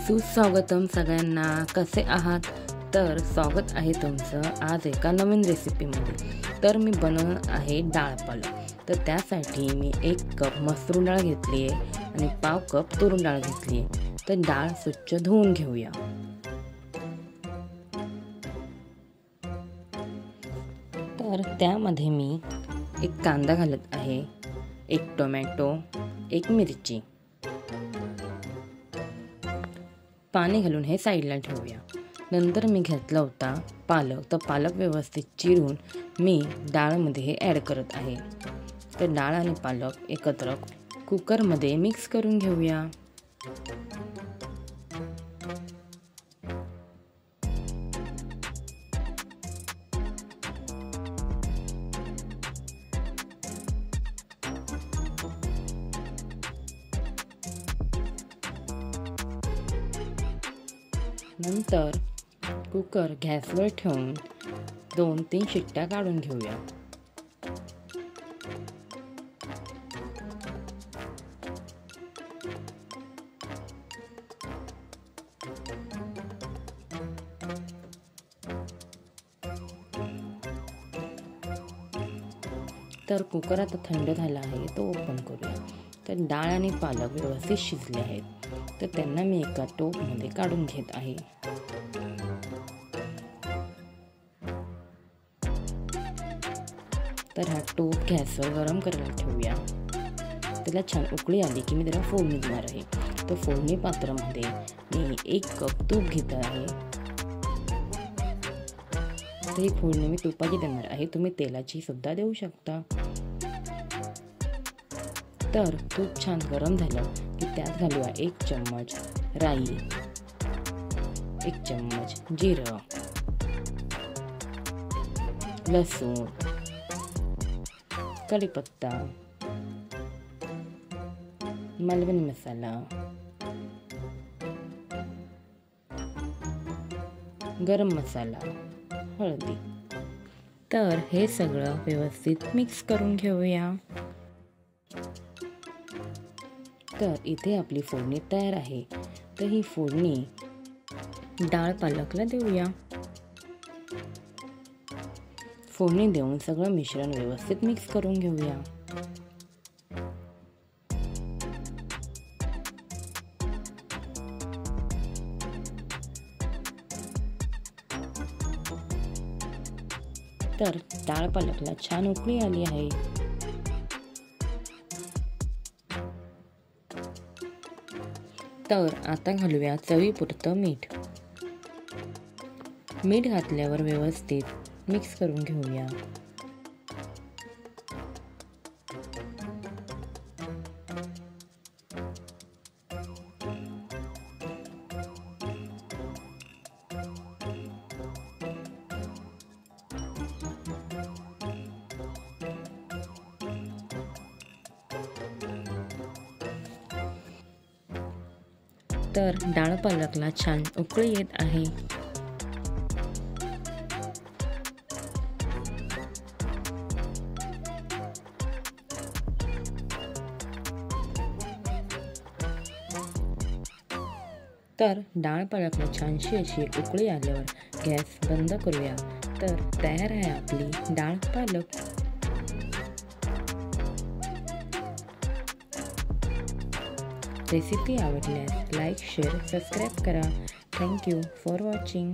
सुस्वागतम सगळ्यांना. कसे आहात? तर स्वागत आहे तुमचं आज एका नवीन रेसिपीमध्ये. तर मी बनवणार आहे डाळ पालक. तर त्यासाठी मी 1 कप मसूर डाळ घेतली आहे आणि पाव कप तूर डाळ घेतली आहे. तर डाळ स्वच्छ धुवून घेऊया. तर त्यामध्ये मी 1 कांदा घालत आहे, 1 टोमॅटो, 1 मिरची. पाणी घालून हे साईडला ठेवूया. नंतर मी घेतला होता पालक. तर पालक व्यवस्थित चिरून मी डाळमध्ये हे ॲड करत आहे. तर डाळ आणि पालक एकत्र कुकरमध्ये मिक्स करून घेऊया. नंतर कुकर गॅसवर ठेवून 2-3 शिट्ट्या काढून घेऊया. तर कुकर आता थंड झाला आहे, तो ओपन करूया. तर डाळ आणि पालक व्यवस्थित शिजले आहेत. तर त्यांना मी एका टोपमध्ये काढून घेत आहे. तर हा टोप गॅसवर गरम करायला ठेवूया. त्याला छान उकळी आली की मी त्याला फोडणी देणार आहे. तर फोडणी पात्रामध्ये मी 1 कप तूप घेत आहे. तर ही फोडणी मी तुपाची देणार आहे. तुम्ही तेलाची सुद्धा देऊ शकता. तर तूप छान गरम झालं की त्यात घालूया 1 चम्मच राई, 1 चम्मच जिरं, लसूण, कढीपत्ता, मालवणी मसाला, गरम मसाला, हळदी. तर हे सगळं व्यवस्थित मिक्स करून घेऊया. तर इथे आपली फोडणी तयार आहे. तर ही फोडणी डाळ पालकला देऊया. फोडणी देऊन सगळं मिश्रण व्यवस्थित मिक्स करून घेऊया. तर डाळ पालकला छान उकळी आली आहे. तर आता घालूया चवीपुरतं मीठ. मीठ घातल्यावर व्यवस्थित मिक्स करून घेऊया. तर डाळ पालकला छान उकळी येत आहे. तर डाळ पालकला छानशी अशी उकळी आल्यावर गॅस बंद करूया. तर तयार आहे आपली डाळ पालक. रेसिपी आवडल्यास लाईक, शेअर, सबस्क्राईब करा. Thank you for watching.